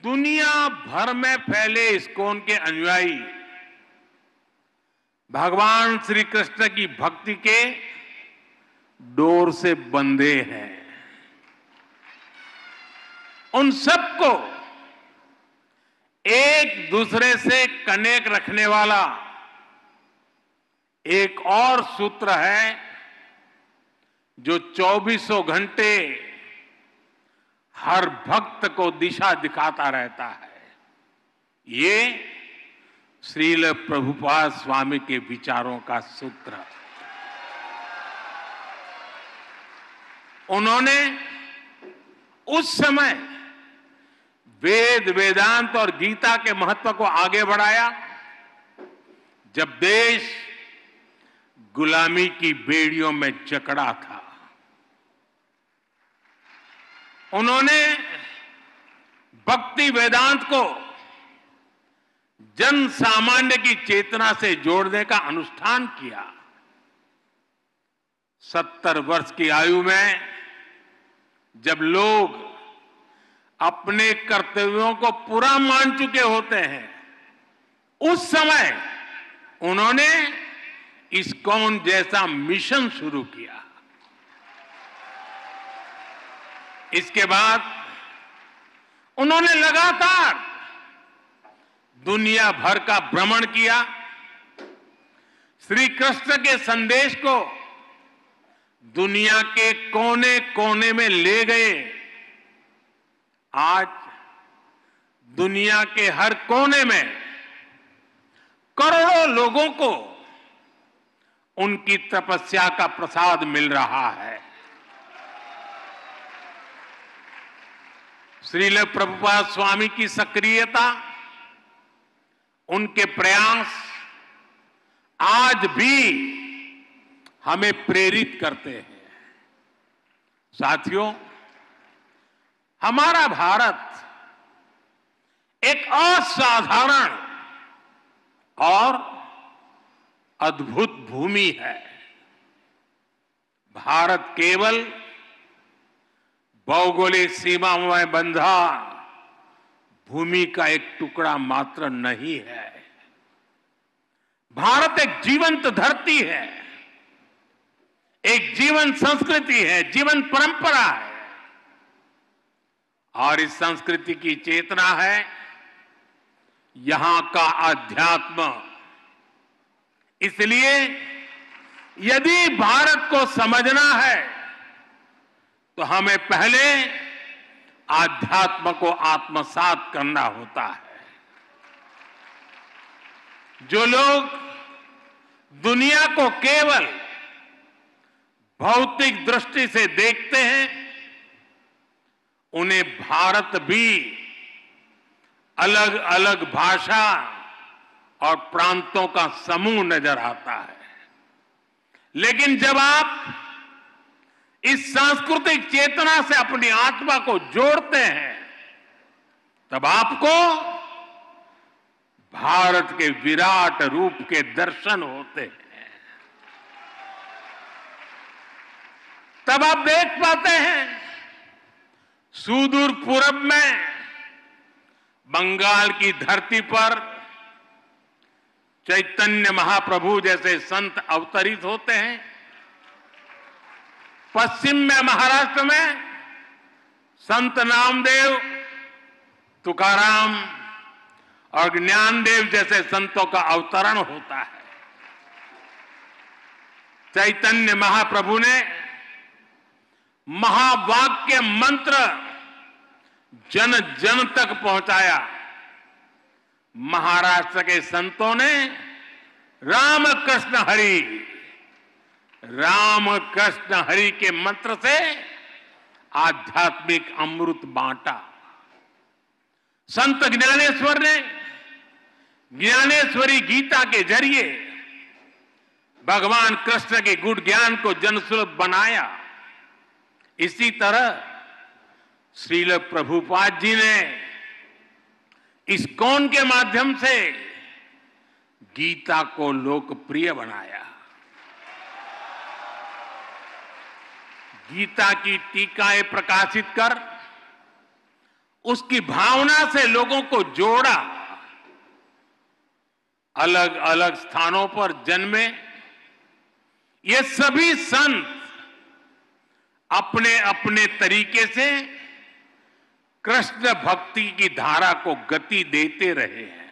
दुनिया भर में फैले इस्कॉन के अनुयायी भगवान श्री कृष्ण की भक्ति के डोर से बंधे हैं। उन सबको एक दूसरे से कनेक्ट रखने वाला एक और सूत्र है जो 24 घंटे हर भक्त को दिशा दिखाता रहता है। ये श्रील प्रभुपाद स्वामी के विचारों का सूत्र। उन्होंने उस समय वेद, वेदांत और गीता के महत्व को आगे बढ़ाया जब देश गुलामी की बेड़ियों में जकड़ा था। उन्होंने भक्ति वेदांत को जन सामान्य की चेतना से जोड़ने का अनुष्ठान किया। 70 वर्ष की आयु में जब लोग अपने कर्तव्यों को पूरा मान चुके होते हैं, उस समय उन्होंने इस्कॉन जैसा मिशन शुरू किया। इसके बाद उन्होंने लगातार दुनिया भर का भ्रमण किया, श्री कृष्ण के संदेश को दुनिया के कोने कोने में ले गए। आज दुनिया के हर कोने में करोड़ों लोगों को उनकी तपस्या का प्रसाद मिल रहा है। श्रील प्रभुपाद स्वामी की सक्रियता, उनके प्रयास आज भी हमें प्रेरित करते हैं। साथियों, हमारा भारत एक असाधारण और अद्भुत भूमि है। भारत केवल भौगोलिक सीमाओं में बंधा भूमि का एक टुकड़ा मात्र नहीं है। भारत एक जीवंत धरती है, एक जीवन संस्कृति है, जीवन परंपरा है और इस संस्कृति की चेतना है यहां का अध्यात्म। इसलिए यदि भारत को समझना है तो हमें पहले आध्यात्म को आत्मसात करना होता है। जो लोग दुनिया को केवल भौतिक दृष्टि से देखते हैं, उन्हें भारत भी अलग अलग भाषा और प्रांतों का समूह नजर आता है। लेकिन जब आप इस सांस्कृतिक चेतना से अपनी आत्मा को जोड़ते हैं, तब आपको भारत के विराट रूप के दर्शन होते हैं। तब आप देख पाते हैं सुदूर पूरब में बंगाल की धरती पर चैतन्य महाप्रभु जैसे संत अवतरित होते हैं। पश्चिम में महाराष्ट्र में संत नामदेव, तुकाराम और ज्ञानदेव जैसे संतों का अवतरण होता है। चैतन्य महाप्रभु ने महावाक्य मंत्र जन जन तक पहुंचाया। महाराष्ट्र के संतों ने राम कृष्ण हरि के मंत्र से आध्यात्मिक अमृत बांटा। संत ज्ञानेश्वर ने ज्ञानेश्वरी गीता के जरिए भगवान कृष्ण के गुण ज्ञान को जनसुलभ बनाया। इसी तरह श्रील प्रभुपाद जी ने इस्कॉन के माध्यम से गीता को लोकप्रिय बनाया। गीता की टीकाएं प्रकाशित कर उसकी भावना से लोगों को जोड़ा, अलग अलग स्थानों पर जन्मे ये सभी संत अपने अपने तरीके से कृष्ण भक्ति की धारा को गति देते रहे हैं।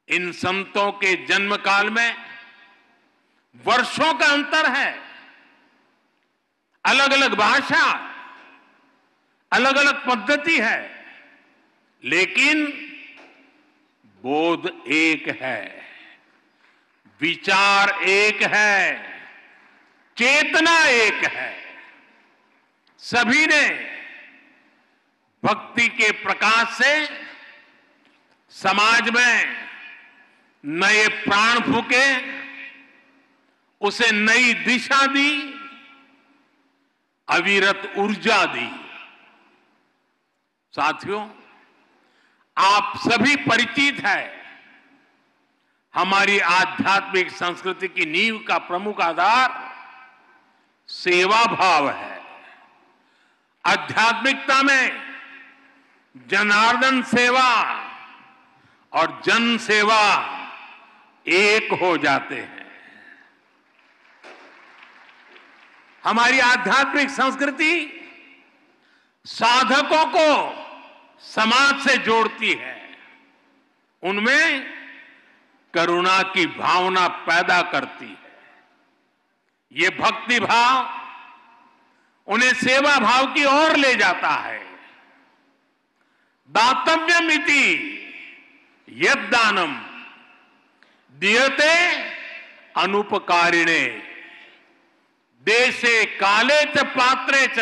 इन संतों के जन्म काल में वर्षों का अंतर है, अलग अलग भाषा, अलग अलग पद्धति है, लेकिन बोध एक है, विचार एक है, चेतना एक है। सभी ने भक्ति के प्रकाश से समाज में नए प्राण फूके, उसे नई दिशा दी, अविरत ऊर्जा दी। साथियों, आप सभी परिचित है, हमारी आध्यात्मिक संस्कृति की नींव का प्रमुख आधार सेवा भाव है। आध्यात्मिकता में जनार्दन सेवा और जन सेवा एक हो जाते हैं। हमारी आध्यात्मिक संस्कृति साधकों को समाज से जोड़ती है, उनमें करुणा की भावना पैदा करती है। ये भक्ति भाव उन्हें सेवा भाव की ओर ले जाता है। दातव्यमिति यद्दानम दीयते अनुपकारिणे देशे काले च पात्रे च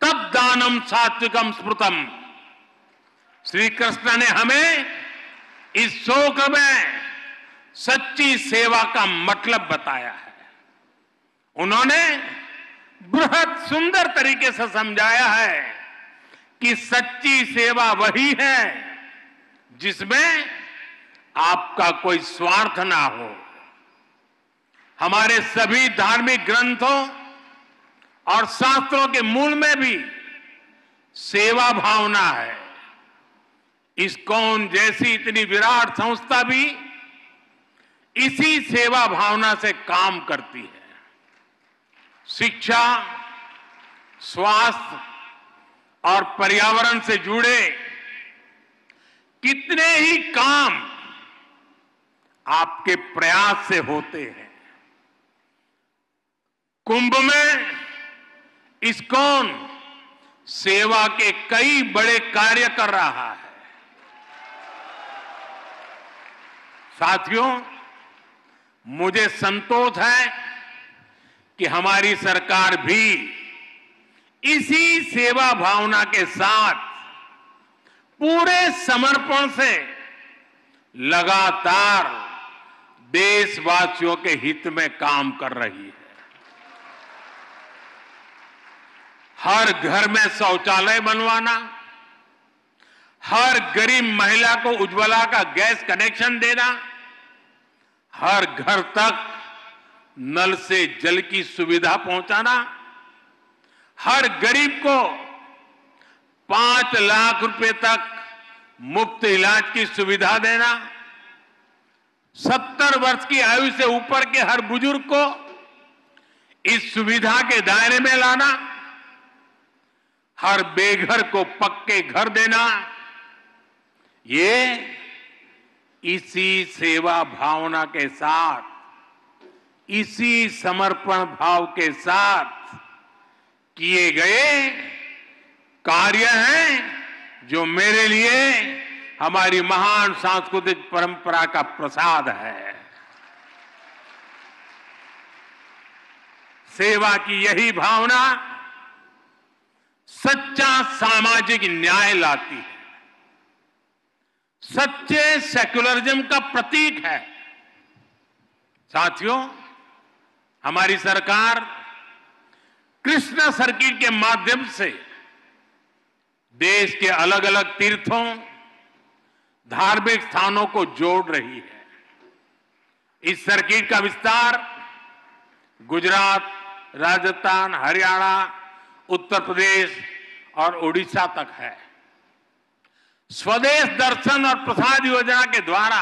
तद दानम सात्विकम स्मृतम। श्री कृष्ण ने हमें इस श्लोक में सच्ची सेवा का मतलब बताया है। उन्होंने बृहद सुंदर तरीके से समझाया है कि सच्ची सेवा वही है जिसमें आपका कोई स्वार्थ ना हो। हमारे सभी धार्मिक ग्रंथों और शास्त्रों के मूल में भी सेवा भावना है। इस्कॉन जैसी इतनी विराट संस्था भी इसी सेवा भावना से काम करती है। शिक्षा, स्वास्थ्य और पर्यावरण से जुड़े कितने ही काम आपके प्रयास से होते हैं। कुंभ में इस्कॉन सेवा के कई बड़े कार्य कर रहा है। साथियों, मुझे संतोष है कि हमारी सरकार भी इसी सेवा भावना के साथ पूरे समर्पण से लगातार देशवासियों के हित में काम कर रही है। हर घर में शौचालय बनवाना, हर गरीब महिला को उज्ज्वला का गैस कनेक्शन देना, हर घर तक नल से जल की सुविधा पहुंचाना, हर गरीब को 5 लाख रुपए तक मुफ्त इलाज की सुविधा देना, 70 वर्ष की आयु से ऊपर के हर बुजुर्ग को इस सुविधा के दायरे में लाना, हर बेघर को पक्के घर देना, ये इसी सेवा भावना के साथ, इसी समर्पण भाव के साथ किए गए कार्य हैं जो मेरे लिए हमारी महान सांस्कृतिक परंपरा का प्रसाद है। सेवा की यही भावना सच्चा सामाजिक न्याय लाती है, सच्चे सेक्युलरिज्म का प्रतीक है। साथियों, हमारी सरकार कृष्ण सर्किट के माध्यम से देश के अलग अलग तीर्थों, धार्मिक स्थानों को जोड़ रही है। इस सर्किट का विस्तार गुजरात, राजस्थान, हरियाणा, उत्तर प्रदेश और उड़ीसा तक है। स्वदेश दर्शन और प्रसाद योजना के द्वारा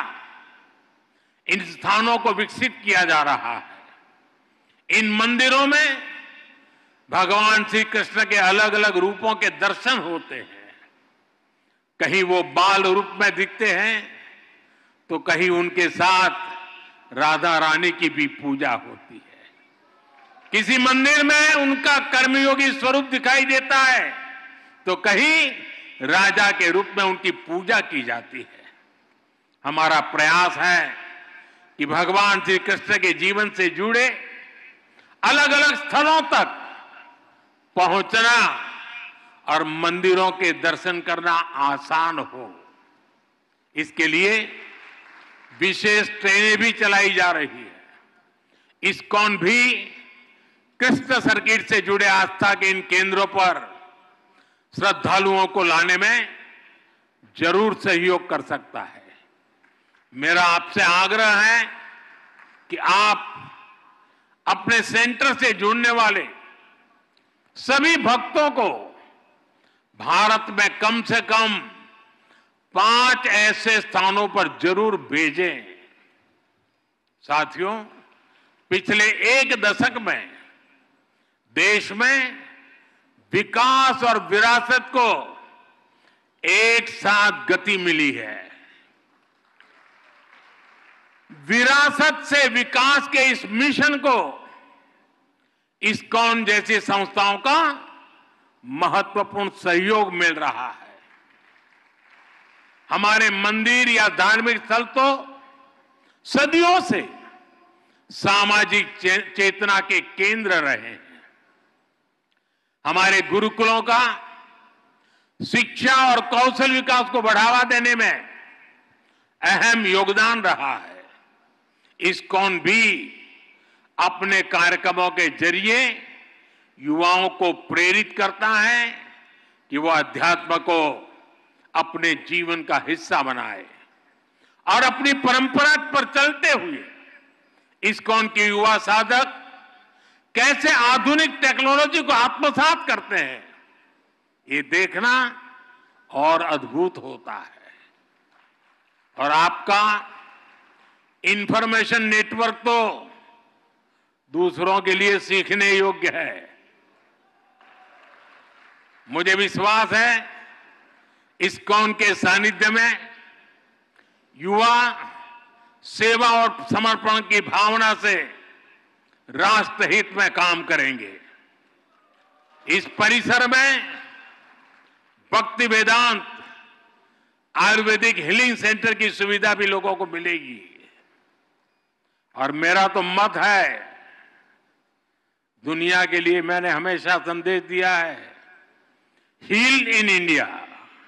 इन स्थानों को विकसित किया जा रहा है। इन मंदिरों में भगवान श्री कृष्ण के अलग अलग रूपों के दर्शन होते हैं। कहीं वो बाल रूप में दिखते हैं तो कहीं उनके साथ राधा रानी की भी पूजा होती है। किसी मंदिर में उनका कर्मयोगी स्वरूप दिखाई देता है तो कहीं राजा के रूप में उनकी पूजा की जाती है। हमारा प्रयास है कि भगवान श्री कृष्ण के जीवन से जुड़े अलग अलग स्थलों तक पहुंचना और मंदिरों के दर्शन करना आसान हो। इसके लिए विशेष ट्रेनें भी चलाई जा रही है। इस्कॉन भी कृष्ण सर्किट से जुड़े आस्था के इन केंद्रों पर श्रद्धालुओं को लाने में जरूर सहयोग कर सकता है। मेरा आपसे आग्रह है कि आप अपने सेंटर से जुड़ने वाले सभी भक्तों को भारत में कम से कम 5 ऐसे स्थानों पर जरूर भेजें। साथियों, पिछले 1 दशक में देश में विकास और विरासत को एक साथ गति मिली है। विरासत से विकास के इस मिशन को इस्कॉन जैसी संस्थाओं का महत्वपूर्ण सहयोग मिल रहा है। हमारे मंदिर या धार्मिक स्थल तो सदियों से सामाजिक चेतना के केंद्र रहे हैं। हमारे गुरुकुलों का शिक्षा और कौशल विकास को बढ़ावा देने में अहम योगदान रहा है। इस्कॉन भी अपने कार्यक्रमों के जरिए युवाओं को प्रेरित करता है कि वो अध्यात्म को अपने जीवन का हिस्सा बनाए और अपनी परंपरा पर चलते हुए इस्कॉन के युवा साधक कैसे आधुनिक टेक्नोलॉजी को आत्मसात करते हैं, ये देखना और अद्भुत होता है। और आपका इंफॉर्मेशन नेटवर्क तो दूसरों के लिए सीखने योग्य है। मुझे विश्वास है इस्कॉन के सानिध्य में युवा सेवा और समर्पण की भावना से राष्ट्र हित में काम करेंगे। इस परिसर में भक्ति वेदांत आयुर्वेदिक हीलिंग सेंटर की सुविधा भी लोगों को मिलेगी। और मेरा तो मत है, दुनिया के लिए मैंने हमेशा संदेश दिया है, हील इन इंडिया।